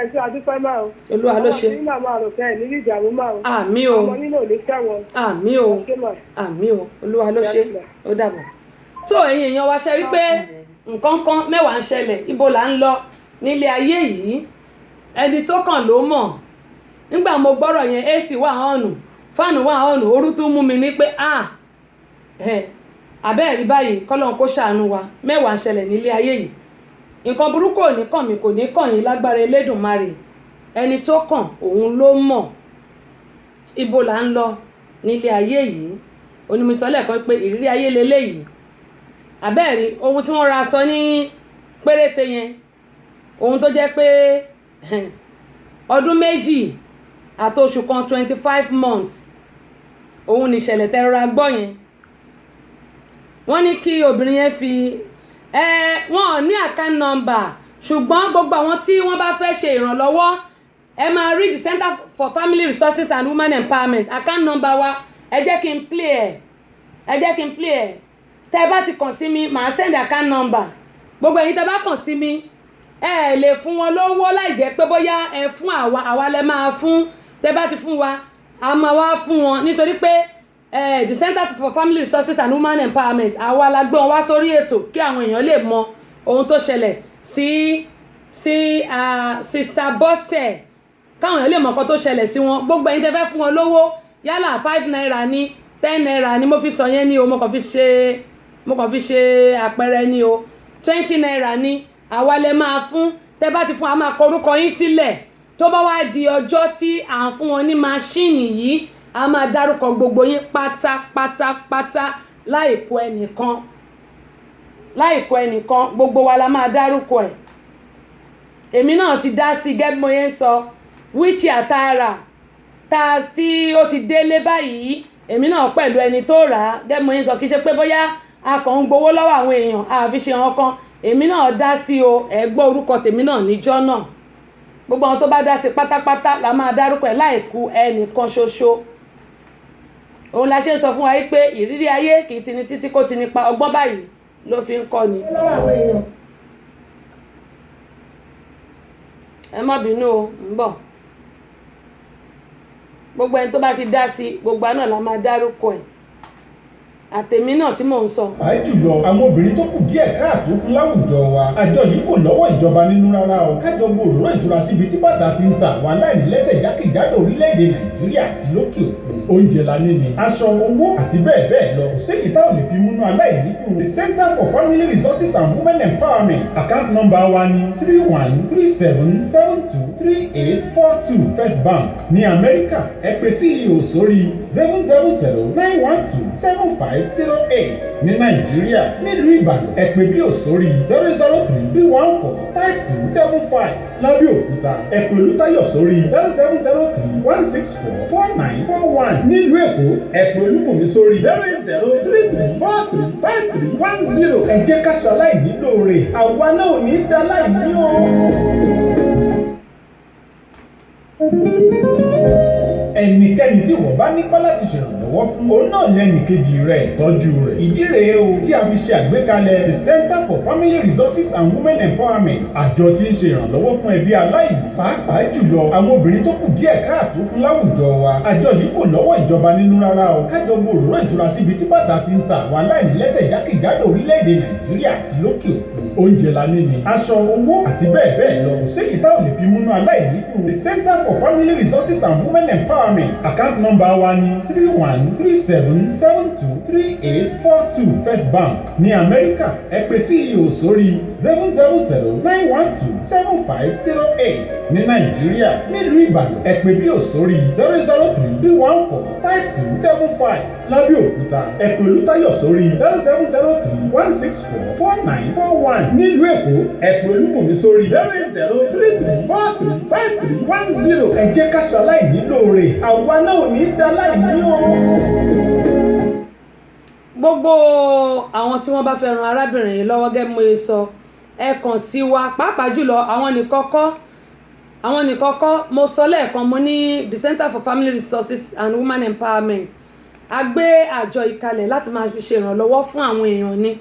ẹ̀sùn àdúpẹ́ máa o. Olúwa ló ṣe. ọmọ tí màmá rò fẹ́ ẹ̀ nílí ìdààmú máa o. Àmín o. ọmọ nínú ò ní tẹ̀wọ̀n. Àmín o. Àmín o. Olúwa ló ṣe. Ó dàbọ̀. tó ẹ̀yin èèyàn wa ṣe rí pé nǹkan kan mẹ́wàá ń ṣẹlẹ̀ ibo là ń lọ nílé ayé yìí ẹni tó kàn ló mọ̀ nígbà mo gbọ́rọ̀ yẹn AC wà ọ̀nù fáànù wà ọ̀nù orú tún mú mi ní pé àbẹ́ẹ̀rí báyìí kọ́lọ́n kó ṣàánú wa mẹ́wàá ń ṣẹlẹ̀ nílé ayé yìí nǹkan burúkú ò ní kàn mí kò ní kàn yín lágbára Elédùmarè ẹni tó kàn òun ló mọ̀ ibo là ń lọ nílé ayé yìí onímọ̀sọ́lẹ̀ kan pé ìrírí ayé leléyìí àbẹ́ẹ̀rí ohun tí wọ́n ra sọ ní péréte yẹn ohun tó jẹ́ pé ọdún méjì àti oṣù kan 25 months òun ní ìṣẹ̀lẹ̀ tẹ́rọra gbọ́ yẹn wọ́n ní kí obìnrin yẹn fi wọ́n ní account number ṣùgbọ́n gbogbo àwọn tí wọ́n bá fẹ́ ṣe ìrànlọ́wọ́ ẹ máa rí the Center for Family Resources and Women Empowerment account number wa ẹ jẹ́ kí n play ẹ̀ tẹ́ ẹ bá ti kàn sí mi màá send account number gbogbo ẹ̀yin tẹ́ bá kàn sí mi ẹ lè fún wọn lówó láì jẹ́ pé bóyá ẹ fún àwa lẹ máa fún tẹ́ bá ti fún wa a máa wá fún wọn nítorí pé the Center for Family Resources and Women Empowerment àwa la gbé wọn wá sórí ètò kí àwọn èèyàn lè mọ ohun tó ṣẹlẹ̀ sí Sister Bọ́sẹ̀ káwọn èèyàn lè mọ nǹkan tó ṣẹlẹ̀ sí wọn gbogbo ẹ̀yin tẹ́ fẹ́ fún wọn lówó yálà 5 naira ní 10 naira ní mo fi sọ yẹn ní o mo kàn fi ṣe àpẹẹrẹ ní o 20 naira ní àwa lẹ máa fún tẹ́ bá ti fún a máa kọ orúkọ yín sílẹ̀ tó bá wá di ọjọ́ tí à ń fún wọn ní máṣíìnì yìí a máa dárúkọ gbogbo yín pátápátápátá láìkó ẹnìkan gbogbo wa la máa dárúkọ ẹ̀ èmi náà ti dá sí gẹ́gẹ́ mo yẹn sọ wíìchì àtàrà tí ó ti délé báyìí èmi náà pẹ̀lú ẹni tó rà á gẹ́gẹ́ mo yẹn sọ kì í ṣe pé bóyá a kàn ń gbowó lọ́wọ́ àwọn èèyàn àfi ṣe wọn kan èmi náà dá sí o ẹ gbọ́ orúkọ tèmi náà níjọ́ náà gbogbo àwọn tó bá dá sí pátápátá la máa dárúkọ ẹ̀ láìkú ẹnìkan ṣoṣo òun la ṣe ń sọ fún wa yìí pé ìrírí ayé kì í tini títí kó tini pa ọgbọ́n báyìí ló fi ń kọ́ ni. ẹ má bínú o ń bọ̀ gbogbo ẹni tó bá ti dá sí gbogbo àná la máa dárúkọ ẹ̀ àtèmi náà tí mò ń sọ. àìjùlọ àwọn obìnrin tó kù díẹ̀ káàtó fún láwùjọ wa àjọ yìí kò lọ́wọ́ ìjọba nínú rárá o kájọ gbòòrò ìtura síbi tí bàtà ti ń ta wà láìnílẹ́sẹ̀ jákèjádò orílẹ̀-èdè Nàìjíríà àti lókè òkun oúnjẹ la níní aṣọ owó àti bẹ́ẹ̀ bẹ́ẹ̀ lọ kò séyìí tá ò lè fi múnú aláìní dùn. The Center for Family Resources and Women Empowerment account number wa ní 3137723842 First Bank ní Amẹ́ríkà ẹ pè CEO sórí 00091275508 ní Nàìjíríà nílùú Ìbàdàn ẹ pè bí òsórí 003145275 lábẹ́òkúta ẹ pè Olútáyọ̀ sórí 07031644941 nílùú Èkó ẹ pè Olúbùnmi sórí 08033435310 ẹ jẹ́ ká ṣaláì nílò rẹ̀ àwa náà ò ní dá láì ní o. ẹnikẹ́ni tí wọ́n bá nípa láti ṣèrànlọ́wọ́ fún òun náà lẹ́nì kejì rẹ̀ tọ́jú rẹ̀. ìdí rèé o tí a fi ṣe àgbékalẹ̀ the Center for Family Resources and Women Empowerment àjọ tí ń ṣe ìrànlọ́wọ́ fún ẹbí aláìní pàápàá jùlọ àwọn obìnrin tó kù díẹ̀ káàtó fún láwùjọ wa. àjọ yìí kò lọ́wọ́ ìjọba nínú rárá o kájọ gbòòrò ìtura síbi tí bàtà ti ń ta wà láìnílẹ́sẹ̀ jákèjádò orílẹ̀-èdè Nàìjíríà àti lókè òkun oúnjẹ la níní aṣọ owó àti bẹ́ẹ̀ bẹ́ẹ̀ lọ kò séyìí tá ò lè fi múnú aláìní dùn. The Center for Family Resources and Women Empowerment account number wa ní 3137723842 First Bank ní Amẹ́ríkà ẹ pè CEO sórí 00091275508 ní Nàìjíríà nílùú Ìbàdàn ẹ pè bí òsórí 003145275 lábẹ́òkúta ẹ pè Olútáyọ̀ sórí 07031644941 nílùú Èkó ẹ pè Olúbùnmi sórí 08033435310 ẹ jẹ́ ká ṣaláì nílò rẹ̀ àwa náà ò ní dá láì ní o. gbogbo àwọn tí wọ́n bá fẹ́ ran arábìnrin yìí lọ́wọ́ gẹ́gẹ́ mo ṣe sọ ẹ kàn sí wa pàápàá jùlọ àwọn nìkan kọ́ mo sọ lẹ́ẹ̀kan mo ní the Center for Family Resources and Women Empowerment a gbé àjọ ìkalẹ̀ láti máa fi ṣe ìrànlọ́wọ́ fún àwọn èèyàn ni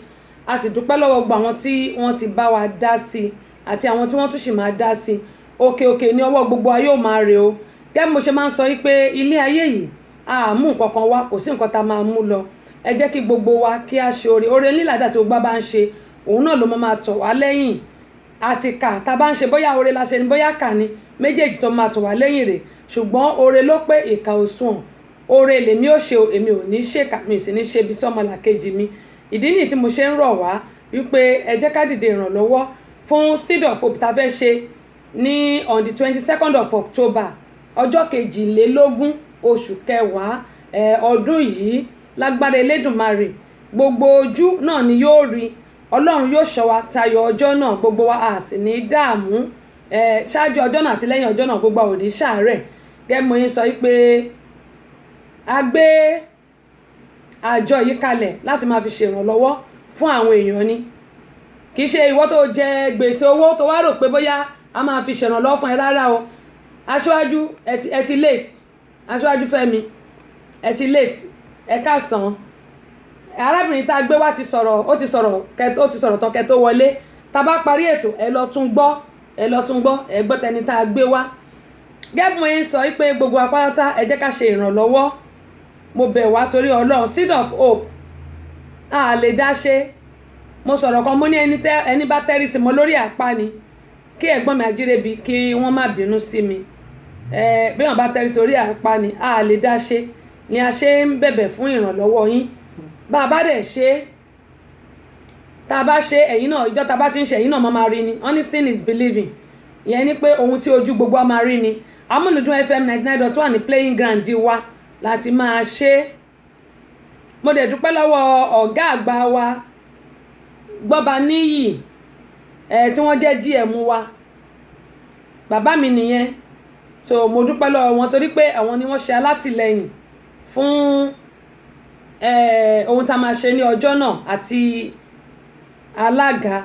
a sì dúpẹ́ lọ́wọ́ gbogbo àwọn tí wọ́n ti bá wa dá sí àti àwọn tí wọ́n tún sì máa dá sí òkè òkè ní ọwọ́ gbogbo ayé ò máa rè o. Gẹ́gẹ́ bí mo ṣe máa ń sọ yìí pé ilé ayé yìí a mú nǹkan kan wá, kò sí nǹkan tá a máa mú lọ. Ẹ jẹ́ kí gbogbo wa kí a ṣe oore lílàdà tí gbogbo bá ń ṣe, òun náà ló máa tọ̀ wá lẹ́yìn. Àti kà tá a bá ń ṣe bóyá oore la ṣe ni bóyá kà ni, méjèèjì tó máa tọ̀ wá lẹ́yìn rẹ̀. Ṣùgbọ́n oore ló pé ìkà ò sùn. Oore lèmi ó ṣe o, èmi ò ní ṣèkà, mi sì ní ṣe bí sọ́mọlàkejì mi. Ìdí nìyí tí mo ṣe ń rọ̀ wá wípé ẹ jẹ́ ká dìde ìrànlọ́wọ́ fún Seed of Hope tá a fẹ́ ṣe ní on the 22nd of October, ọjọ́ 22 oṣù kẹwàá ọdún yìí. Lágbára Elédùmarè, gbogbo ojú náà ni yóò rí. Ọlọ́run yóò ṣọ́ wa tayọ ọjọ́ náà, gbogbo wa a sì ní dààmú. Ṣáájú ọjọ́ náà àti lẹ́yìn ọjọ́ náà gbogbo wa ò ní ṣàárẹ̀. Gẹ́gẹ́ mo yín sọ wípé a gbé àjọ yìí kalẹ̀ láti máa fi ṣèrànlọ́wọ́ fún àwọn èèyàn ni. Kì í ṣe ìwọ tó jẹ gbèsè owó tó wá rò pé bóyá a máa fi ṣèrànlọ́wọ́ fún ẹ rárá o. Aṣíwájú ẹ ti late, Aṣíwájú Fẹ́mi ẹ ti late, ẹ káàsán. Arábìnrin tá a gbé wá ti sọ̀rọ̀, ó ti sọ̀rọ̀ tán kẹ́ tó wọlé. Tá bá parí ètò ẹ lọ tún gbọ́, ẹ gbọ́ tẹni tá a gbé wá. Gẹ́gẹ́ mo yín sọ wípé gbogbo apáta ẹ jẹ́ ká ṣe ìrànlọ́wọ́. Mo bẹ̀ wá torí Ọlọ́run. Seed of Hope a lè dá ṣe. Mo sọ̀rọ̀ kan mo ní ẹni bá tẹ́rí sí mo lórí àpá ni, kí ẹ̀gbọ́n mi Ajírébi kí wọ́n má bínú sí mi. Bí wọ́n bá tẹ́rí sí orí àpá ni a lè dá ṣe, ni a ṣe ń bẹ̀bẹ̀ fún ìrànlọ́wọ́ yín. Bá a bá dẹ̀ ṣe, tá a bá ṣe ẹ̀yin náà, ìjọ tá a bá ti ń ṣe ẹ̀yin náà máa rí ni. Only sin is believing. Ìyẹn ni pé ohun tí ojú gbogbo á máa rí ni. Amúlùdún FM 99.1 ní playing ground wa láti máa ṣe. Mo dẹ̀ dúpẹ́ lọ́wọ́ ọ̀gá àgbà wa Gbọ́baníyì tí wọ́n jẹ́ GM wa, bàbá mi nìyẹn. So mo dúpẹ́ lọ́wọ́ wọn torí pé àwọn ni wọ́n ṣe alátìlẹyìn fún ohun tá a máa ṣe ní ọjọ́ náà àti alága.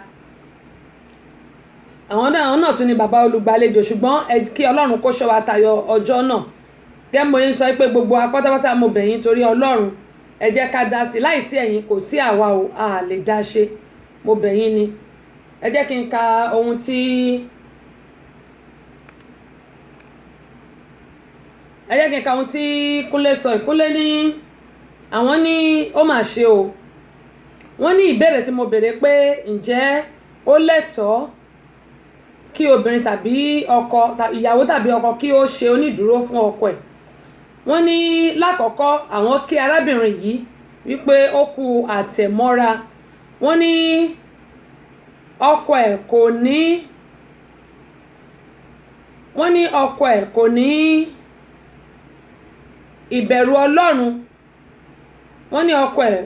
Àwọn náà tún ni bàbá olùgbàlejò, ṣùgbọ́n kí Ọlọ́run kó ṣọ́ wa tayọ ọjọ́ náà. Gẹ́gẹ́ mo yín sọ pé gbogbo apátápátá mo bẹ̀ yín torí Ọlọ́run ẹ jẹ́ ká dá sí. Láìsí ẹ̀yin kò sí àwa o, a lè dá ṣe. Mo bẹ̀ yín ni. Ẹ jẹ́ kí n ka ohun tí Kúnlé sọ. Ìkúnlé ní àwọn ní ó mà ṣe o. Wọ́n ní ìbéèrè tí mo béèrè pé ǹjẹ́ ó lẹ́tọ̀ọ́ kí obìnrin tàbí ọkọ, ìyàwó tàbí ọkọ kí ó ṣe onídùúró fún ọkọ ẹ̀. Wọ́n ní lákọ̀ọ́kọ́ àwọn kí arábìnrin yìí wípé ó kú àtẹ̀mọ́ra. Wọ́n ní ọkọ ẹ̀ kò ní ìbẹ̀rù Ọlọ́run. Wọ́n ní ọkọ ẹ̀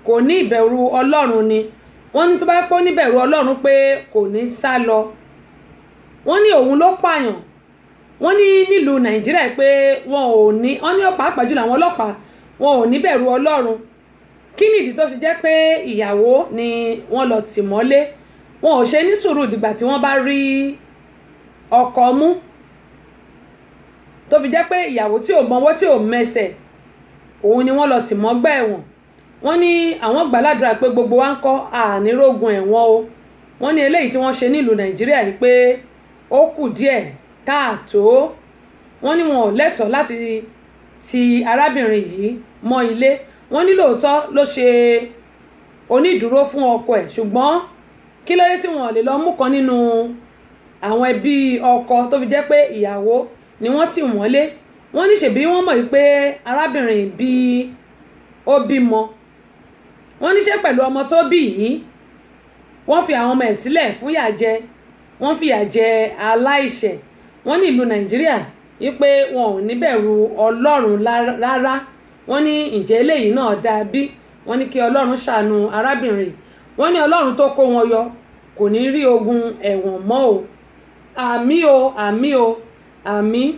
kò ní ìbẹ̀rù Ọlọ́run ni. Wọ́n ní tó bá pé ó ní ìbẹ̀rù Ọlọ́run pé kò ní sá lọ. Wọ́n ní òun ló pààyàn. Wọ́n ní nílùú Nàìjíríà pé wọ́n ní pàápàá jùlọ àwọn ọlọ́pàá wọn ò ní bẹ̀rù Ọlọ́run. Kí nìdí tó fi jẹ́ pé ìyàwó ni wọ́n lọ tì mọ́lé? Wọn ò ṣe ní sùúrù dìgbà tí wọ́n bá rí ọkọ mú. Tó fi jẹ́ pé ìyàwó tí ò mọwọ́ tí ò mẹsẹ̀, òun ni wọ́n lọ tì mọ́gbà ẹ̀wọ̀n. Wọ́n ní àwọn gbàládùra pé gbogbo wa ń kọ́ ànírógun ẹ̀wọ̀n o. Wọ́n ní eléyìí tí wọ́n ṣe nílùú Nàìjíríà yìí pé ó kù díẹ̀ káàtó. Wọ́n ní wọn ò lẹ́tọ̀ọ́ láti ti arábìnrin yìí mọ́ ilé. Wọ́n ní lóòótọ́ ló ṣe onídùúró fún ọkọ ẹ̀, ṣùgbọ́n kí ló dé tí wọn ò lè lọ mú kan nínú àwọn ẹbí ọkọ tó fi jẹ́ pé ìyàwó ni wọ́n tì mọ́lé. Wọ́n ní ṣèbí wọ́n mọ̀ pé arábìnrin bí ó bímọ. Wọ́n ní ṣé pẹ̀lú ọmọ tó bí yìí wọ́n fi àwọn ọmọ ẹ̀ sílẹ̀ fún ìyà jẹ, wọ́n fi ìyà jẹ aláìṣẹ̀. Wọ́n ní ìlú Nàìjíríà wípé wọn ò ní bẹ̀rù Ọlọ́run rárá. Wọ́n ní ǹjẹ́ eléyìí náà dáa bí? Wọ́n ní kí Ọlọ́run ṣàánú arábìnrin. Wọ́n ní Ọlọ́run tó kó wọn yọ kò ní rí ogun ẹ̀wọ̀n mọ́ o. Àmín o, àmín o, àmín.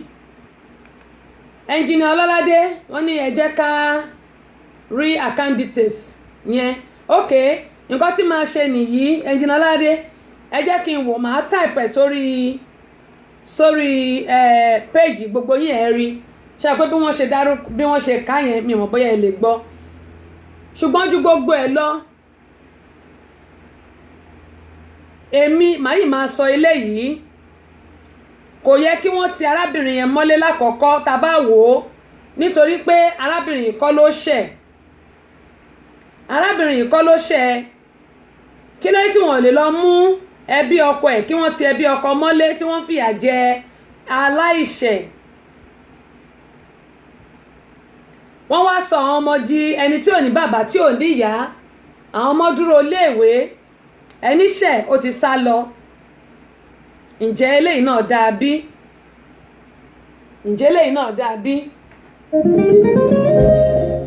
Ẹnjìnìà Ọlọ́ládé wọ́n ní ẹ jẹ́ ká rí account details yẹn. Okay, nǹkan tí máa ṣe nìyí. Ẹnjìnìà Ọlọ́ládé ẹ jẹ́ kí n wò, máa type ẹ̀ sórí page gbogbo yín ẹ̀ rí. Ṣé pé bí wọ́n ṣe ká yẹn mi mọ̀ bóyá ẹ lè gbọ́. Ṣùgbọ́n ju gbogbo ẹ̀ lọ, èmi màá yìí máa sọ eléyìí kò yẹ kí wọ́n ti arábìnrin yẹn mọ́lé lákọ̀ọ́kọ́ tá a bá wò ó nítorí pé arábìnrin yìí kọ́ ló ṣẹ̀ arábìnrin yìí kọ́ ló ṣẹ̀ kí ló tí wọ́n lè lọ mú ẹbí ọkọ ẹ̀ kí wọ́n ti ẹbí ọkọ mọ́lé tí wọ́n fìyà jẹ aláìṣẹ̀ wọ́n wá sọ àwọn ọmọ di ẹni tí ò ní bàbá tí ò ní ìyá àwọn ọmọ dúró iléèwé ẹni ṣẹ̀ ó ti sá lọ ǹjẹ́ eléyìí náà dáa bí ǹjẹ́ eléyìí náà dáa bí.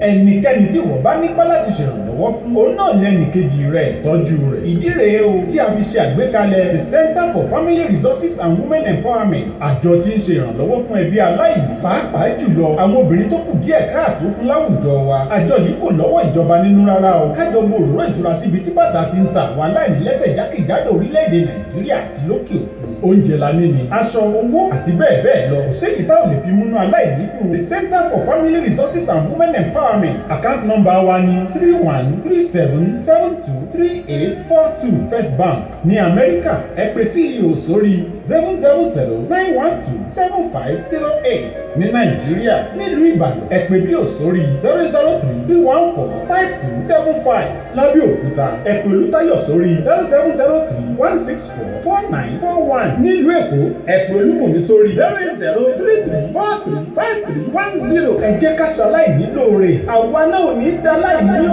ẹnikẹ́ni tí wọ́n bá nípa láti ṣèrànlọ́wọ́ fún òun náà lẹ́nì kejì rẹ̀ tọ́jú rẹ̀. ìdí rèé o tí a fi ṣe àgbékalẹ̀ the Center for Family Resources and Women Empowerment. àjọ tí ń ṣe ìrànlọ́wọ́ fún ẹbí aláìní pàápàá jùlọ àwọn obìnrin tó kù díẹ̀ káàtó fún láwùjọ wa. àjọ yìí kò lọ́wọ́ ìjọba nínú rárá o. kájọ bo òróró ìtura síbi tí bàtà ti ń ta àwọn aláìní lẹ́sẹ̀ jákèjádò orílẹ̀-èdè Nàìjíríà àti lókè òkun. oúnjẹ la ní ni aṣọ owó àti bẹ́ẹ̀ bẹ́ẹ̀ lọ. kò séyìí tá ò lè fi múnú aláìní dùn. the Center for Family Resources and Women Empowerment. account number wa ni 3137723842 First Bank ní Amẹ́ríkà. ẹ pè CEO sórí 00091275008. ní Nàìjíríà nílùú Ìbàdàn ẹ pè bíò sórí 003145275. lábẹ́òkúta ẹ pè Olútáyọ̀ sórí 07031644941. nílùú Èkó ẹ pè Olúbùnmi sórí 08033435310. ẹ jẹ́ ká ṣaláì nílò rẹ̀ àwa náà ò ní dá láì ní o.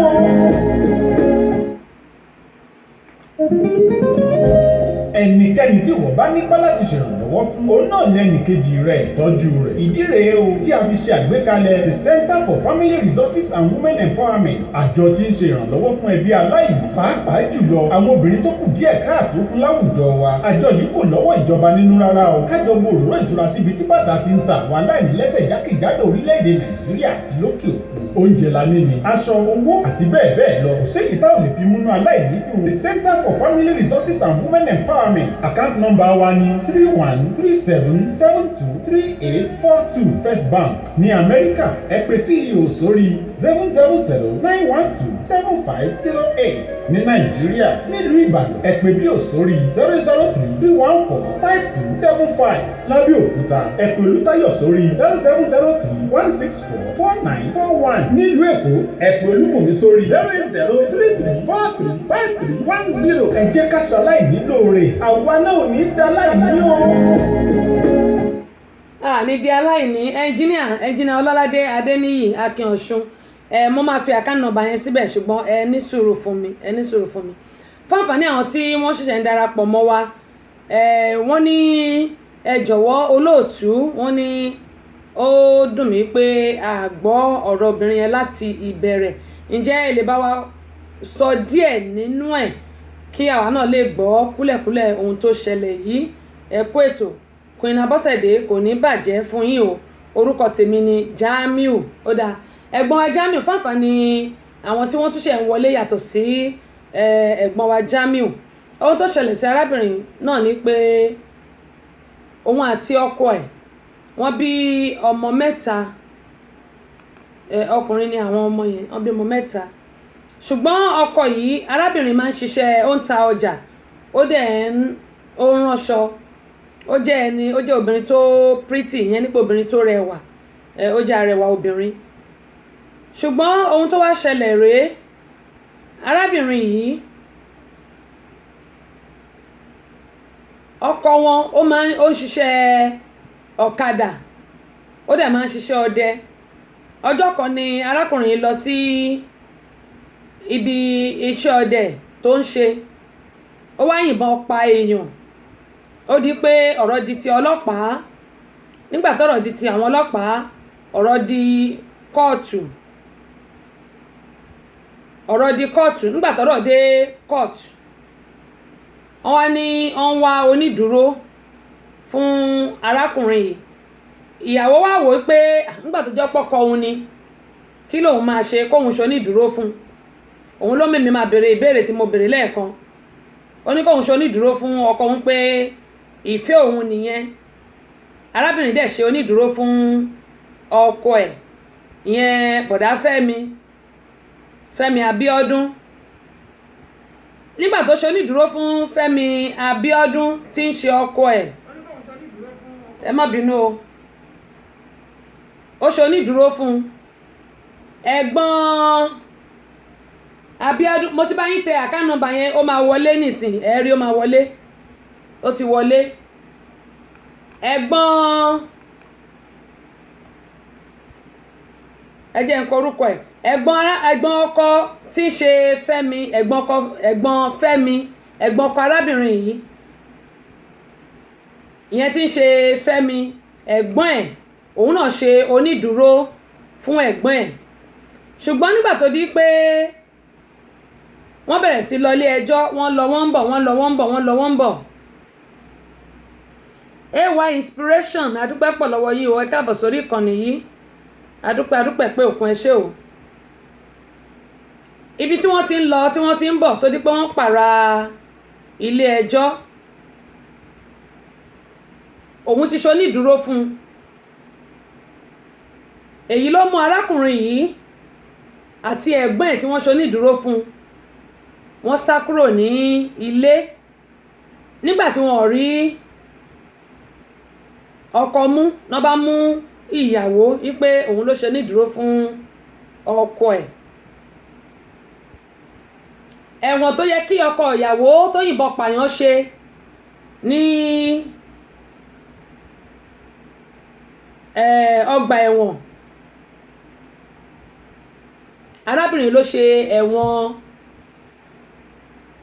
ẹnikẹ́ni tí wọ́n bá nípa láti ṣèrànlọ́wọ́ fún òun náà lẹ́nì kejì rẹ̀ tọ́jú rẹ̀. ìdí rèé o tí a fi ṣe àgbékalẹ̀ the Center for Family Resources and Women Empowerment. àjọ tí ń ṣe ìrànlọ́wọ́ fún ẹbí aláìní pàápàá jùlọ àwọn obìnrin tó kù díẹ̀ káàtó fún láwùjọ wa. àjọ yìí kò lọ́wọ́ ìjọba nínú rárá o. kájọ bo òróró ìtura síbi tí bàtà ti ń ta àwọn aláìní lẹ́sẹ̀ jákèjádò orílẹ̀-èdè Nàìjíríà àti lókè òkun. oúnjẹ la ní ni aṣọ owó àti bẹ́ẹ̀ bẹ́ẹ̀ lọ. kò séyìí tá ò lè fi múnú aláìní dùn. the Center for Family Resources and Women Empowerment. account number wa ni 3137723842 First Bank ní Amẹ́ríkà. ẹ pè CEO sórí 00091275008. ní Nàìjíríà nílùú Ìbàdàn ẹ pè bíò sórí 003145275. lábẹ́òkúta ẹ pè Olútáyọ̀ sórí 07031644941. nílùú Èkó ẹ pè Olúbùnmi sórí 08033435310. ẹ jẹ́ ká ṣaláì nílò rẹ̀ àwa náà ò ní dá láì ní o. ní di aláìní ẹnjíníà Ọlọ́ládé Adéníyì Akínọ̀ṣun mo máa fi àkáǹtì nọ́mbà yẹn síbẹ̀ ṣùgbọ́n ẹ ní sùúrù fún mi fún àǹfààní àwọn tí wọ́n ṣẹ̀ṣẹ̀ ń darapọ̀ mọ́ wa wọ́n ní ẹ jọ̀wọ́ olóòtú wọ́n ní ó dùn mí pé a gbọ́ ọ̀rọ̀ obìnrin yẹn láti ìbẹ̀rẹ̀ ǹjẹ́ ẹ lè bá wa sọ díẹ̀ nínú ẹ̀ kí àwa náà lè gbọ́ kúlẹ̀kúlẹ̀ ohun tó ṣẹlẹ̀ yìí ẹ kú ètò Queen Abọ́sẹ̀dé kò ní bàjẹ́ fún yín o orúkọ tèmi ni Jamiu ó dáa ẹ̀gbọ́n wa Jamiu fáǹfààní àwọn tí wọ́n tún ṣe ń wọlé yàtọ̀ sí ẹ̀gbọ́n wa Jamiu ohun tó ṣẹlẹ̀ sí arábìnrin náà ni pé òun àti ọkọ ẹ̀ wọ́n bí ọmọ mẹ́ta ọkùnrin ni àwọn ọmọ yẹn wọ́n bí ọmọ mẹ́ta ṣùgbọ́n ọkọ yìí arábìnrin máa ń ṣiṣẹ́ ó ń ta ọjà ó dẹ̀ ó ń ránṣọ ó jẹ́ obìnrin tó pretty ìyẹn nípa obìnrin tó rẹwà ó jẹ́ arẹwà obìnrin ṣùgbọ́n ohun tó wá ṣẹlẹ̀ rèé arábìnrin yìí ọkọ wọn ó ń ṣiṣẹ́ ọ̀kadà ó dẹ̀ máa ń ṣiṣẹ́ ọdẹ ọjọ́ kan ni arákùnrin yìí lọ sí ibi iṣẹ́ ọdẹ tó ń ṣe ó wá yìnbọn pa èèyàn ó di pé ọ̀rọ̀ di ti ọlọ́pàá nígbà tọ́rọ̀ di ti àwọn ọlọ́pàá ọ̀rọ̀ di kóòtù nígbà tọ́rọ̀ dé kóòtù wọ́n wá ní wọ́n wá onídùúró fún arákùnrin yìí ìyàwó wá wò pé nígbà tó jẹ́ pọ́kọ òun ni kí lòun máa ṣe kóun ṣe onídùúró fún òun ló mímí máa béèrè ìbéèrè tí mo béèrè lẹ́ẹ̀kan ó ní kóun ṣe onídùúró fún ọkọ òun pé ìfẹ́ òun nìyẹn arábìnrin dẹ̀ ṣe onídùúró fún ọkọ ẹ̀ ìyẹn bọ̀dá Fẹ́mi Abíọ́dún nígbà tó ṣe onídùúró fún Fẹ́mi Abíọ́dún tí ń ṣe ọkọ ẹ̀ ẹ má bínú o ó ṣe onídùúró fún ẹ̀gbọ́n Abíọ́dún mo ti bá yín tẹ àkáǹtì nọ́mbà yẹn ó máa wọlé nísìn ẹ rí ó máa wọlé ó ti wọlé ẹ̀gbọ́n ẹ jẹ́ nǹkan orúkọ ẹ̀ ẹ̀gbọ́n ọkọ tí ń ṣe Fẹ́mi ẹ̀gbọ́n Fẹ́mi ẹ̀gbọ́n ọkọ arábìnrin yìí ìyẹn tí ń ṣe Fẹ́mi ẹ̀gbọ́n ẹ̀ òun náà ṣe onídùúró fún ẹ̀gbọ́n ẹ̀ ṣùgbọ́n nígbà tó di pé wọ́n bẹ̀rẹ̀ sí lọ ilé ẹjọ́ wọ́n lọ wọ́n ń bọ̀ AY Inspiration adúpẹ́ pọ̀ lọ́wọ́ yìí o ẹ káàbọ̀ sórí ìkànnì yìí adúpẹ́ pé òkun ẹ ṣé o ibi tí wọ́n ti ń lọ tí wọ́n ti ń bọ̀ tó di pé wọ́n pààrà ilé ẹjọ́ òun ti ṣonídùúró fún un èyí ló mú arákùnrin yìí àti ẹ̀gbọ́n ẹ̀ tí wọ́n ṣonídùúró fún un wọ́n sá kúrò ní ilé nígbà tí wọ́n rí ọkọ mú náà bá mú ìyàwó wípé òun ló ṣonídùúró fún ọkọ ẹ̀ ẹ̀wọ̀n tó yẹ kí ọkọ ìyàwó tó yìnbọn pààyàn ṣe ní ọgbà ẹ̀wọ̀n arábìnrin ló ṣe ẹ̀wọ̀n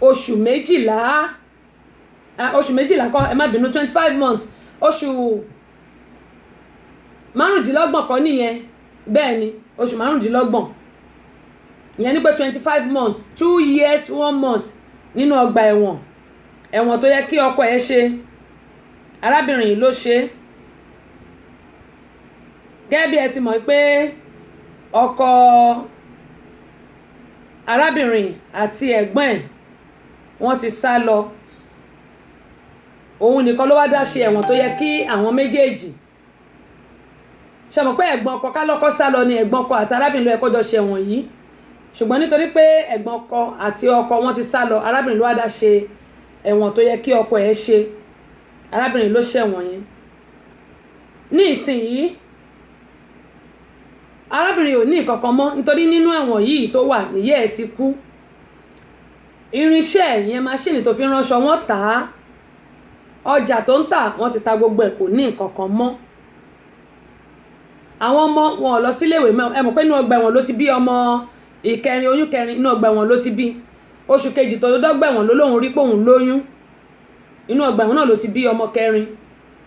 oṣù méjìlá kọ́ ẹ má bínú 25 months oṣù márùndínlọ́gbọ̀n kọ́ nìyẹn bẹ́ẹ̀ ni oṣù márùndínlọ́gbọ̀n ìyẹn ní pé 25 months 2 years 1 month nínú ọgbà ẹ̀wọ̀n tó yẹ kí ọkọ ẹ̀ ṣe arábìnrin yìí ló ṣe gẹ́gẹ́ bí ẹ ti mọ̀ pé ọkọ arábìnrin àti ẹ̀gbọ́n ẹ̀ wọ́n ti sá lọ òun nìkan ló wá dá ṣe ẹ̀wọ̀n tó yẹ kí àwọn méjèèjì ṣe mọ̀ pé ẹ̀gbọ́n ọkọ kálọ́kọ́ sá lọ ni ẹ̀gbọ́n ọkọ àti arábìnrin ló yẹ kó jọ ṣe ẹ̀wọ̀n yìí ṣùgbọ́n nítorí pé ẹ̀gbọ́n ọkọ àti ọkọ wọn ti sá lọ arábìnrin ló wá dá ṣe ẹ̀wọ̀n tó yẹ kí ọkọ ẹ̀ ṣe arábìnrin ló ṣẹ̀wọ̀n yẹn ní ìsinyìí arábìnrin ò ní ìkankan mọ́ nítorí nínú ẹ̀wọ̀n yìí tó wà níyẹ́ ẹ̀ ti kú irinṣẹ́ ìyẹn máṣíìnì tó fi ránṣọ wọ́n tà á ọjà tó ń tà wọ́n ti ta gbogbo ẹ̀ kò ní ìkankan mọ́ àwọn ọmọ wọn ò lọ síléèwé mọ́ ẹ mọ̀ pé inú ọgbà ẹ̀wọ̀n ló ti bí ọmọ ìkẹrin oyún kẹrin inú ọgbà ẹ̀wọ̀n ló ti bí oṣù kejì tó dọ́gbà ẹ̀wọ̀n ló lóun rí pé òun lóyún inú ọgbà ẹ̀wọ̀n náà ló ti bí ọmọ kẹrin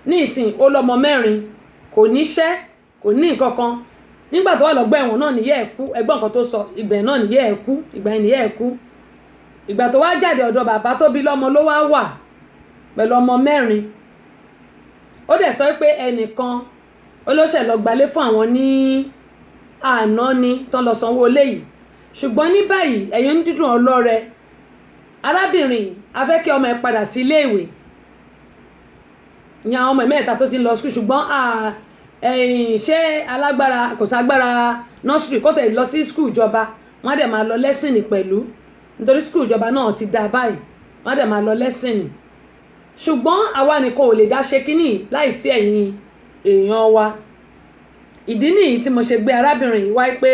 ní ìsìn ó lọ́mọ mẹ́rin kò níṣẹ́ kò ní ìkankan nígbà tó wà lọ́gbà ẹ̀wọ̀n náà níyẹ́ ẹ̀ kú ẹgbọ́n kan tó sọ ìgbà náà níyẹ́ ẹ̀ kú ìgbà yẹn níyẹ́ ẹ̀ kú ìgbà tó wá jáde ọ̀dọ̀ bàbá tó bí lọ́mọ ló wá wà pẹ̀lú ọmọ mẹ́rin ó dẹ̀ sọ pé ẹnìkan olóṣèlú lọ gbalé fún àwọn ní àná ni tán lọ sanwó léyìí ṣùgbọ́n ní báyìí ẹ̀yìn dídùn ọlọ́rẹ arábìnrin a fẹ́ kí ọmọ ẹ̀ padà sí iléèwé ìyẹn àwọn ọmọ ẹ̀ mẹ́ta tó ti ń lọ skul ṣùgbọ́n ṣé alágbára kò ságbára nursery kó tẹ̀ lọ sí skul ìjọba wọ́n á dẹ̀ máa lọ lẹ́sìnì pẹ̀lú nítorí skul ìjọba náà ti dá báyìí wọ́n á dẹ̀ máa lọ lẹ́sìnì ṣùgbọ́n àwa nìkan ò lè dá ṣe kínní láìsí ẹ̀yin èèyàn wa ìdí nìyí tí mo ṣe gbé arábìnrin yìí wá pé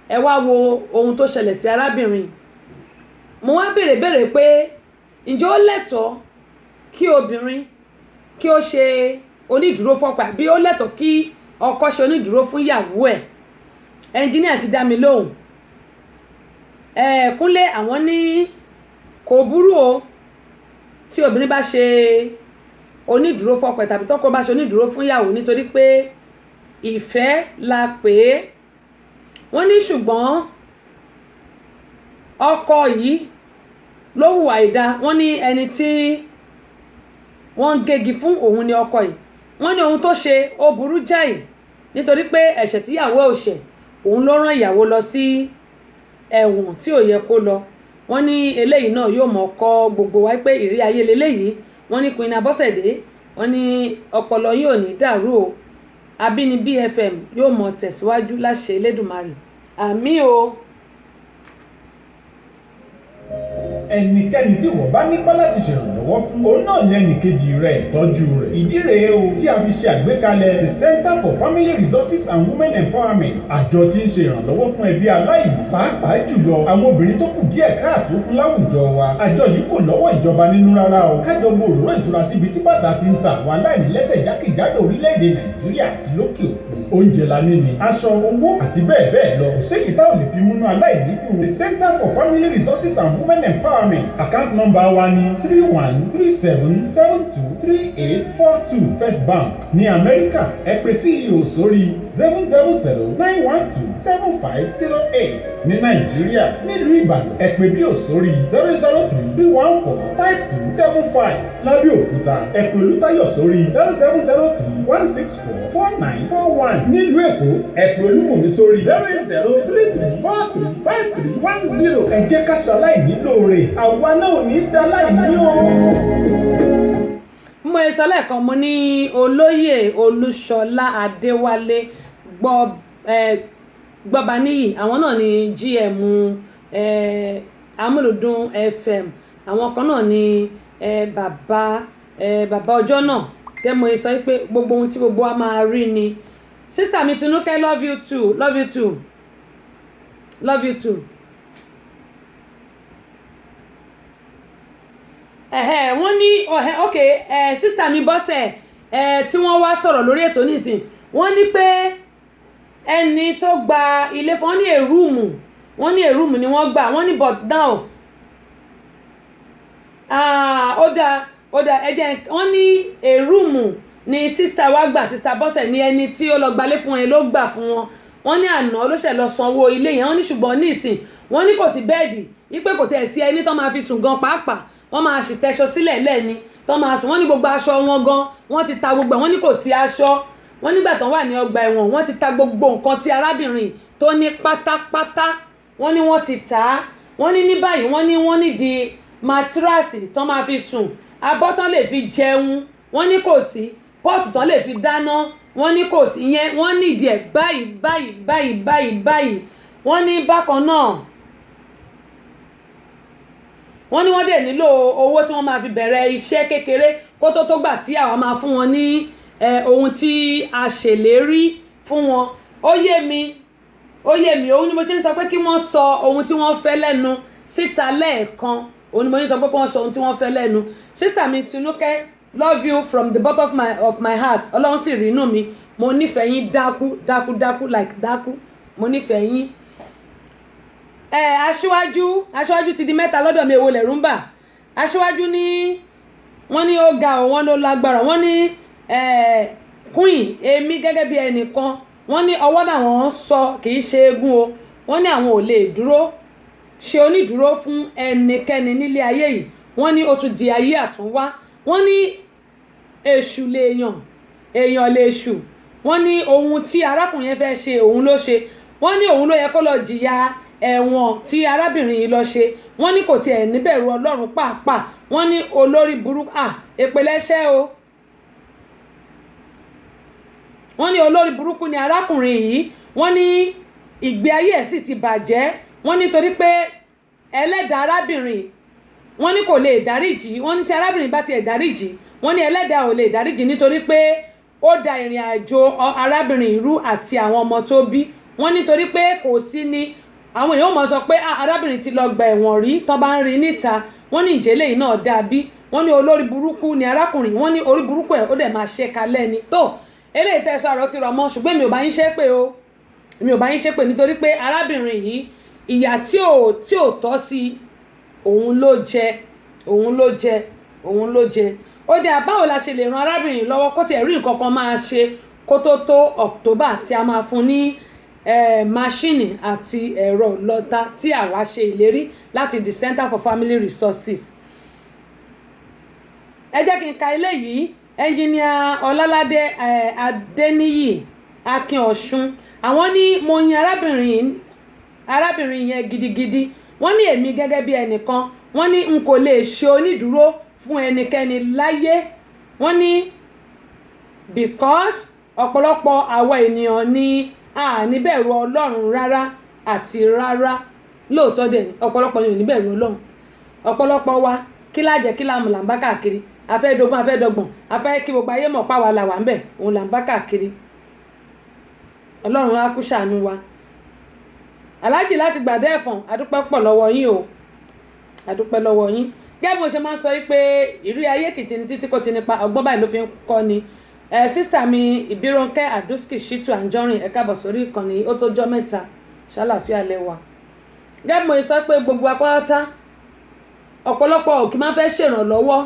ẹ wá wo ohun tó ṣẹlẹ̀ sí arábìnrin mo wá béèrè pé ǹjẹ́ ó lẹ́tọ̀ọ́ kí obìnrin kí ó ṣe onídùúró fọ́pá bí ó lẹ́tọ̀ọ́ kí ọkọ ṣe onídùúró fún ìyàwó ẹ̀ ẹnjíníà ti dá mi lóhùn Kúnlé àwọn ní kò burú o tí obìnrin bá ṣe onídùúró fọ́pá tàbí tọ́kọ bá ṣe onídùúró fún ìyàwó nítorí pé ìfẹ́ la pè é wọ́n ní ṣùgbọ́n ọkọ yìí ló hùwà ìdá wọ́n ní ẹni tí wọ́n ń gégi fún òun ní ọkọ yìí wọ́n ní ohun tó ṣe ó burú jáì nítorí pé ẹ̀ṣẹ̀ tíyàwó ò ṣẹ̀ òun ló rán ìyàwó lọ sí ẹ̀wọ̀n tí ò yẹ kó lọ wọ́n ní eléyìí náà yóò mọ̀ kọ́ gbogbo wa pé ìrírí ayé leléyìí wọ́n ní Queen Abọ́sẹ̀dé wọ́n ní ọpọlọ yóò ní dàrú o Àbínibí FM yóò mọ̀ tẹ̀síwájú láṣẹ Elédùmarè àmín o. ẹnikẹ́ni tí wọ́n bá nípa láti ṣèrànlọ́wọ́ fún òun náà lẹ́nì kejì rẹ̀ tọ́jú rẹ̀. ìdí rèé o tí a fi ṣe àgbékalẹ̀ the Center for Family Resources and Women Empowerment. àjọ tí ń ṣe ìrànlọ́wọ́ fún ẹbí aláìní pàápàá jùlọ àwọn obìnrin tó kù díẹ̀ káàtó fún láwùjọ wa. àjọ yìí kò lọ́wọ́ ìjọba nínú rárá o. kájọ gbòòrò ìtura síbi tí bàtà ti ń ta àwọn aláìní lẹ́sẹ̀ jákèjádò orílẹ̀-èdè Nàìjíríà àti lókè òkun. oúnjẹ la ní ni aṣọ owó àti bẹ́ẹ̀ bẹ́ẹ̀ lọ. kò séyìí tá ò lè fi múnú aláìní dùn. the Center for Family Resources and Women Empowerment account number wa ni 3137723842 First Bank ní Amẹ́ríkà. ẹ pè CEO sórí 000-912-7508. ní Nàìjíríà nílùú Ìbàdàn ẹ pè bí ò sórí 003-314-5275. lábẹ́òkúta ẹ pè Olútáyọ̀ sórí 07031644941. nílùú Èkó ẹ pè Olúbùnmi sórí 08033435310. ẹ jẹ́ ká ṣaláìní lóore àwa náà ò ní dá láìní o. mo sọ lẹ́ẹ̀kan mo ní olóyè Olúṣọlá Adéwálé Gbọ́baníyì àwọn náà ni GM Amúlùdùn FM àwọn kan náà ni bàbá ọjọ́ náà kẹ́ mo sọ pé gbogbo ohun tí gbogbo wa máa rí ni. Sister mi Tinúkẹ́ love you too love you too love you too. Wọ́n ní sister mi Bọ́sẹ̀ tí wọ́n wá sọ̀rọ̀ lórí ètò nísìn wọ́n ní pé ẹni tó gba ilé fún wọn ní èrúùmù ni wọ́n gbà wọ́n ní but now ó dáa ẹjẹ́ wọ́n ní èrúùmù ni sister wa gbà sister Bọ́sẹ̀ ní ẹni tí ó lọ gbalé fún ẹ ló gbà fún wọn wọ́n ní àná ló ṣẹ̀ lọ sanwó ilé yẹn wọ́n ní ṣùgbọ́n nísìn wọ́n ní kò sí bẹ́ẹ̀dì wípé kò tẹ̀ sí ẹni tó máa fi sùn gan pàápàá wọ́n máa sì tẹṣọ sílẹ̀ lẹ́ni tó máa sùn wọ́n ní gbogbo aṣọ wọn gan wọ́n ti ta gbogbo wọ́n ní kò sí aṣọ wọ́n nígbà tán wà ní ọgbà ẹ̀wọ̀n wọ́n ti ta gbogbo nǹkan tí arábìnrin tó ní pátápátá wọ́n ní wọ́n ti tà á wọ́n ní báyìí wọ́n ní di mátíráàsì tán máa fi sùn abọ́ tán lè fi jẹun wọ́n ní kò sí pọ́ọ̀tù tán lè fi dáná wọ́n ní kò sí yẹn wọ́n nídìí ẹ̀ báyìí wọ́n ní bákan náà wọ́n ní wọ́n dẹ̀ nílò owó tí wọ́n máa fi bẹ̀rẹ̀ iṣẹ́ kékeré kó tó gbà tí àwa máa fún wọn ní ohun tí a ṣèlérí fún wọn. ó yé mi òun ni mo ṣe ń sọ pé kí wọ́n sọ ohun tí wọ́n fẹ́ lẹ́nu síta lẹ́ẹ̀kan òun ni mo ṣe ń sọ pé kí wọ́n sọ ohun tí wọ́n fẹ́ lẹ́nu. Sister mi Tinúkẹ́ love you from the bottom of my heart ọlọ́run sì rí inú mi mo nífẹ̀ẹ́ yín dákú like dákú mo nífẹ̀ẹ́ yín. aṣíwájú ti di mẹ́ta lọ́dọ̀ mi èwo lẹ̀rú ń bà. aṣíwájú ní wọ́n ní ó ga wọ́n ló lágbára wọ́n ní queen èmi gẹ́gẹ́ bí ẹnìkan wọ́n ní ọwọ́ náà wọ́n sọ kì í ṣe eégún o wọ́n ní àwọn ò lè dúró ṣe onídúró fún ẹnikẹ́ni nílé ayé yìí wọ́n ní ó tún di ayé àtúnwá wọ́n ní èṣù èèyàn lè ṣù wọ́n ní ohun tí arákùnrin yẹn fẹ́ ṣe òun ló ṣe wọ́n ní òun ló yẹ kó lọ jìyà ẹ̀wọ̀n tí arábìnrin yìí lọ ṣe wọ́n ní kò tiẹ̀ níbẹ̀rù Ọlọ́run pàápàá wọ́n ní olórí burúkú èpèlẹ́ṣẹ́ o wọ́n ní olórí burúkú ni arákùnrin yìí wọ́n ní ìgbé ayé ẹ̀ sì ti bàjẹ́ wọ́n ní torí pé ẹlẹ́dàá arábìnrin wọ́n ní kò lè dáríjì wọ́n ní tí arábìnrin bá tiẹ̀ dáríjì wọ́n ní ẹlẹ́dàá ò lè dáríjì nítorí pé ó da ìrìn àjò arábìnrin irú àti àwọn ọmọ tó bí wọ́n nítorí pé kò sí ní àwọn èèyàn mọ̀ sọ pé arábìnrin ti lọ gba ẹ̀wọ̀n rí tó bá ń rí níta wọ́n ní ìjẹ́lẹ̀ yìí náà dàbí wọ́n ní olórí burúkú ni arákùnrin wọ́n ní orí burúkú ẹ̀ ó dẹ̀ máa ṣe kalẹ̀ ni tó eléyìí tẹ́ sọ àrò ti rọ̀ mọ́ ṣùgbọ́n mi ò bá yín ṣépè o mi ò bá yín ṣépè nítorí pé arábìnrin yìí ìyà tí ò tọ́ sí òun ló jẹ ó dẹ̀ báwo la ṣe lè ran arábìnrin lọ́wọ́ kó tiẹ̀ rí nǹkan kan máa ṣe kó tó October tí a máa fún ní máṣíìnì àti ẹ̀rọ lọ́ta tí àwa ṣe ìlérí láti the Center for Family Resources. ẹ jẹ́ kí n ka eléyìí ẹnjìníà Ọláládé Adéníyì Akin Ọ̀ṣun àwọn ní mo yin arábìnrin yẹn gidigidi wọ́n ní èmi gẹ́gẹ́ bí ẹnìkan wọ́n ní n kò lè ṣe onídùúró fún ẹnikẹ́ni láyé wọ́n ní because ọ̀pọ̀lọpọ̀ àwa ènìyàn ní níbẹ̀rù Ọlọ́run rárá àti rárá lóòótọ́ dẹ̀ ní ọ̀pọ̀lọpọ̀ ní oníbẹ̀rù Ọlọ́run ọ̀pọ̀lọpọ̀ wa kí lájẹ kí láàmù là ń bá káàkiri afẹ́ dogun afẹ́ dọgbọ̀n afẹ́ kí gbogbo ayé mọ̀ páwa là wà ń bẹ̀ òun là ń bá káàkiri ọlọ́run á kú ṣàánú wa aláàjì láti gbàdé ẹ̀fọ̀n adúpẹ́ pọ̀ lọ́wọ́ yín o adúpẹ́ lọ́wọ́ yín gẹ́gẹ́ bí mo ṣe máa ń sọ pé ìrírí ayé kìtì ní títí kò ti nípa ọgbọ́n báyìí ló fi ń kọ́ ni sísítà mi Ìbírónkẹ́ Àdúsìkì Ṣítù Àǹjọ́rìn ẹ káàbọ̀ sórí ìkànnì ó tó jọ́ mẹ́ta ṣàlàáfíà lẹ́wà gẹ́gẹ́ bí mo sọ pé gbogbo apáta ọ̀pọ̀lọpọ̀ òkè máa fẹ́ ṣèrànlọ́wọ́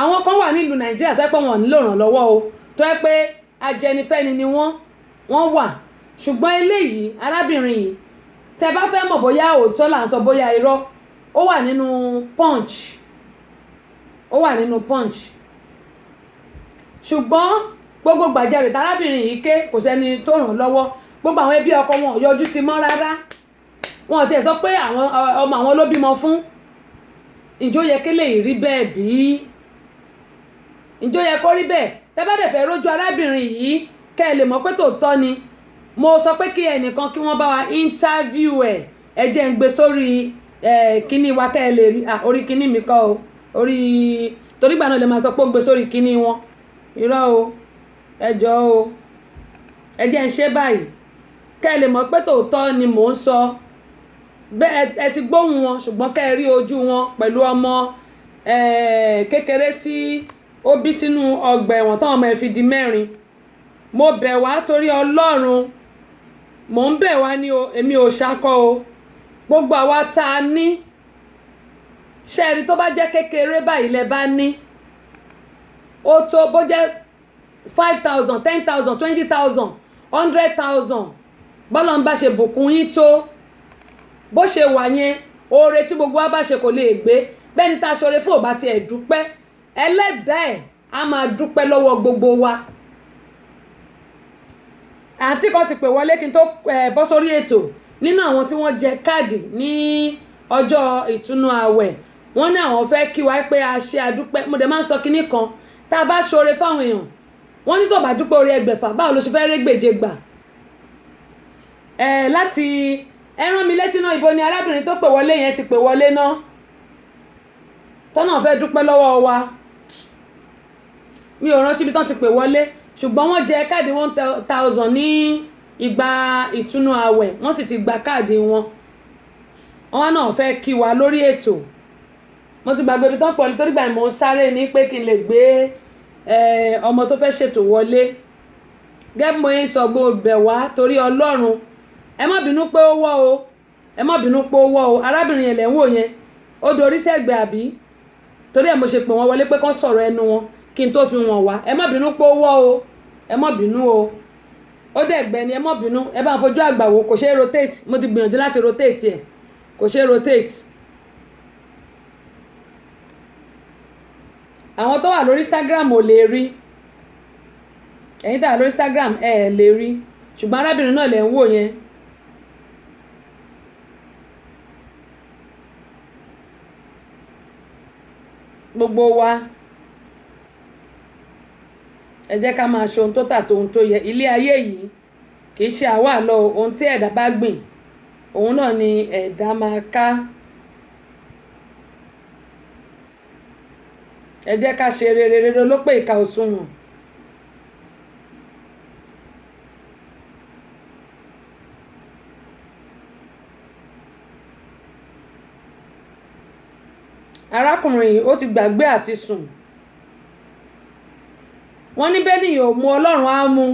àwọn kan wà nílùú Nàìjíríà tó yẹ pé wọn ò nílò ìrànlọ́wọ́ o tó yẹ pé ajẹnifẹ́ni ni wọ́n wà ṣùgbọ́n eléyìí arábìnrin yìí tẹ bá fẹ́ mọ̀ bóyá òótọ́ là ń sọ bóyá irọ́ ó wà nínú Punch ṣùgbọ́n gbogbo gbàjarè tarábìnrin yìí ké kò sẹ́ni tó ràn lọ́wọ́ gbogbo àwọn ẹbí ọkọ wọn ò yọjú sí mọ́ rárá wọn ò tiẹ̀ sọ pé àwọn ọmọ àwọn ló bímọ fún ǹjẹ́ ó yẹ kí lè rí bẹ́ẹ̀ bí ǹjẹ́ ó yẹ kó rí bẹ́ẹ̀ tẹ́ bá dẹ̀ fẹ́ rójú arábìnrin yìí kẹ́ ẹ lè mọ̀ pé tòótọ́ ni mo sọ pé kí ẹnìkan kí wọ́n bá wa interview ẹ jẹ́ ń gbé sórí kíní wa kẹ́ ẹ lè rí orí kíní mi kọ́ o orí torí gbà náà lè máa sọ pé ó gbé sórí kíní wọn irọ́ o ẹ jọ̀ọ́ o ẹ jẹ́ ń ṣe báyìí kẹ́ ẹ lè mọ̀ pé tòótọ́ ni mò ń sọ ẹ ti gbóhùn wọn ṣùgbọ́n kẹ́ ẹ rí ojú wọn pẹ̀lú ọmọ kékeré tí ó bí sínú ọgbà ẹ̀wọ̀n táwọn ọmọ ẹ̀ fi di 4 mo bẹ̀ wá torí Ọlọ́run mò ń bẹ̀ wá ní o èmi ò ṣakọ o gbogbo àwa tá a ní ṣẹ́ẹ̀rí tó bá jẹ́ kékeré báyìí lẹ bá ní ó tó bó jẹ́ 5,000 10,000 20,000 100,000 bọ́lá ń bá ṣe bùkún yín tó bó ṣe wà yẹn oore tí gbogbo wa bá ṣe kò lè gbé bẹ́ẹ̀ni tá a ṣoore fún òbá tiẹ̀ dúpẹ́ ẹlẹ́dàá ẹ̀ á máa dúpẹ́ lọ́wọ́ gbogbo wa àǹtí kan ti pè wọlé kí n tó bọ́ sórí ètò nínú àwọn tí wọ́n jẹ káàdì ní ọjọ́ ìtúnú ààwẹ̀ wọ́n ní àwọn fẹ́ kí wa pé a ṣe àdúpẹ́ mo dẹ̀ máa ń sọ kinní kan tá a bá ṣoore fáwọn èèyàn wọ́n ní tó bá dúpẹ́ orí ẹgbẹ̀fà báwo ló ṣe fẹ́ régbèje gbà láti ẹ rán mi létí náà ibo ni arábìnrin tó pè wọlé yẹn ti pè wọlé náà tọ́nà fẹ́ dúpẹ́ lọ́wọ́ wa mi ò rántí ibi tán ti pè wọlé ṣùgbọ́n wọ́n jẹ káàdì 1,000 ní ìgbà ìtúnú ààwẹ̀ wọ́n sì ti gba káàdì wọn wọ́n náà fẹ́ kí wa lórí ètò mo ti gbàgbé ibi tán pọ̀ nítorí gbà mọ́ sáré ní pé kí n lè gbé ọmọ tó fẹ́ ṣètò wọlé gẹ́gẹ́ mo yín sọ gbọ́dọ̀ wá torí Ọlọ́run ẹ má bínú pé ó wọ́ o ẹ má bínú pé ó wọ́ o arábìnrin yẹn lẹ́ ń wò yẹn ó dorí sẹ́gbẹ̀ẹ́ àbí torí ẹ̀ mo ṣe pè wọ́n wọlé pé kán sọ̀rọ̀ ẹnu wọn kí n tó fi wọ̀n wá ẹ má bínú pé ó wọ́ o ẹ má bínú o ó dẹ̀ gbẹ ni ẹ má bínú ẹ bá ń fojú àgbà wò kò ṣeé rotate mo ti gbìyànjú láti rotate ẹ̀ kò ṣeé rotate. àwọn tó wà lórí Instagram ò lè rí ẹ̀yin tó wà lórí Instagram lè rí ṣùgbọ́n arábìnrin náà lè ń wò yẹn. gbogbo wa ẹ jẹ́ ká máa ṣe ohun tó tà tó ohun tó yẹ ilé ayé yìí kì í ṣe àwa lọ ohun tí ẹ̀dá bá gbìn òun náà ni ẹ̀dá máa ká ẹ jẹ́ ká ṣe rere ló pé ìka òṣùwọ̀n arákùnrin yìí ó ti gbàgbé àti sùn wọ́n ní bẹ́ẹ̀ nìyẹn ò mú Ọlọ́run á mú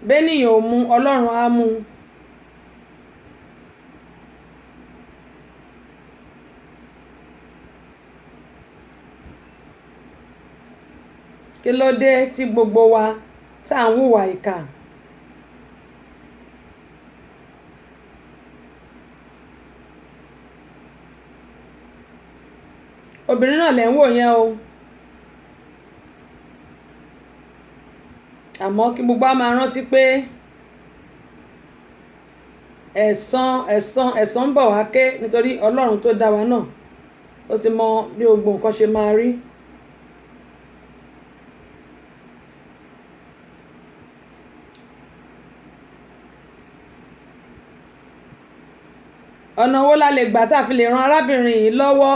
bẹ́ẹ̀ nìyẹn ò mú Ọlọ́run á mú kí ló dé tí gbogbo wa tá à ń hùwà ìkà obìnrin náà lẹ́ ń wò yẹn o àmọ́ kí gbogbo a máa rántí pé ẹ̀san ń bọ̀ wá ké nítorí Ọlọ́run tó dá wa náà ó ti mọ bí gbogbo nǹkan ṣe máa rí. ọ̀nà wo la lè gbà tá a fi lè ran arábìnrin yìí lọ́wọ́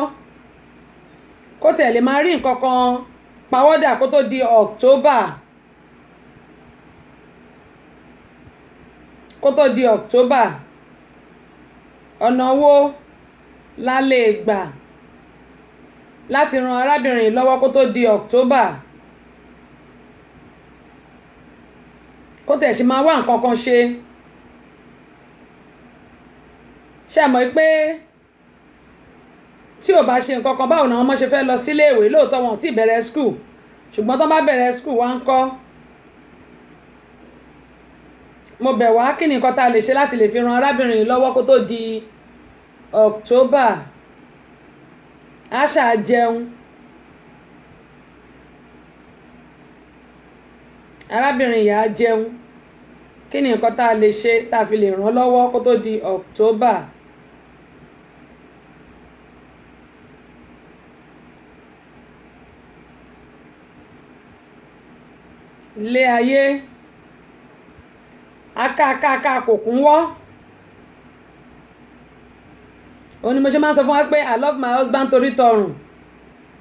kó tiẹ̀ lè máa rí nǹkan kan pawọ́dà kó tó di October, ọ̀nà wo la lè gbà láti ran arábìnrin yìí lọ́wọ́ kó tó di October, kó tiẹ̀ sì máa wá nǹkan kan ṣe. ṣé mọ̀ pé tí ò bá ṣe nǹkan kan báwo ni àwọn ọmọ ṣe fẹ́ lọ sílé ìwé? Lóòótọ́ wọn ò tí ì bẹ̀rẹ̀ school, ṣùgbọ́n tó bá bẹ̀rẹ̀ school wá ń kọ́. mo bẹ̀ wá, kí ni nǹkan tá a lè ṣe láti lè fi ran arábìnrin yìí lọ́wọ́ kó tó di October? á ṣáà jẹun, arábìnrin yìí á jẹun. kí ni nǹkan tá a lè ṣe tá a fi lè ràn lọ́wọ́ kó tó di October? ilé ayé akáàkáàká kò kún wọ́. òun ni mo ṣe máa ń sọ fún wa pé I love my husband torí tọrùn,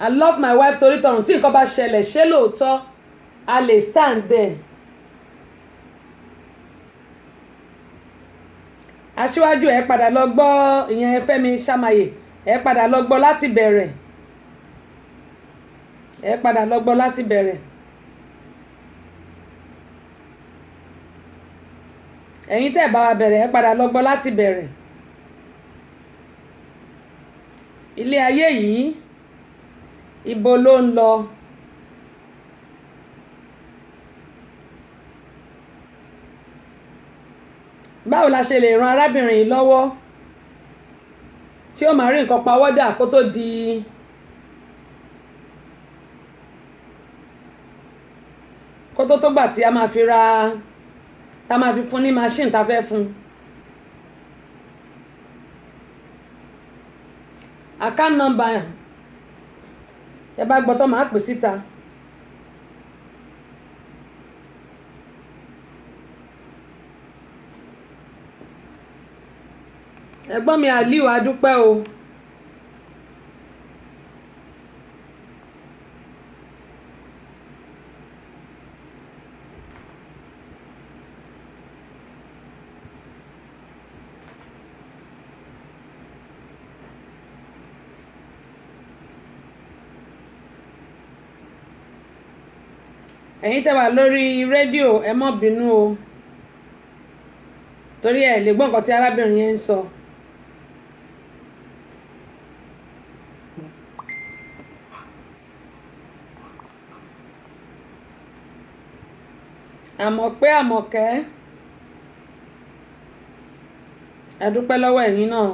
I love my wife torí tọrùn. tí nǹkan bá ṣẹlẹ̀ ṣé lóòótọ́ a lè stand there. aṣíwájú ẹ padà lọ gbọ́ ìyẹn Fẹ́mi Ṣàmáyé, ẹ padà lọ gbọ́ láti bẹ̀rẹ̀, ẹ̀yin tẹ́ bá wa bẹ̀rẹ̀ ẹ padà lọ gbọ́ láti bẹ̀rẹ̀. ilé ayé yìí ibo ló ń lọ? báwo la ṣe lè ran arábìnrin yìí lọ́wọ́ tí ó máa rí nǹkan pawọ́dà kó tó di tó gbà tí a máa fi ra, tá a máa fi fún ní machine tá a fẹ́ fún. account number ẹ bá gbọ́ tó máa pè síta. ẹ̀gbọ́n mi Aliu adúpẹ́ o. ẹ̀yin tẹ́ wà lórí rédíò ẹ má bínú o, torí ẹ lè gbọ́ nǹkan tí arábìnrin yẹn ń sọ. Àmọ̀kẹ́ a dúpẹ́ lọ́wọ́ ẹ̀yin náà.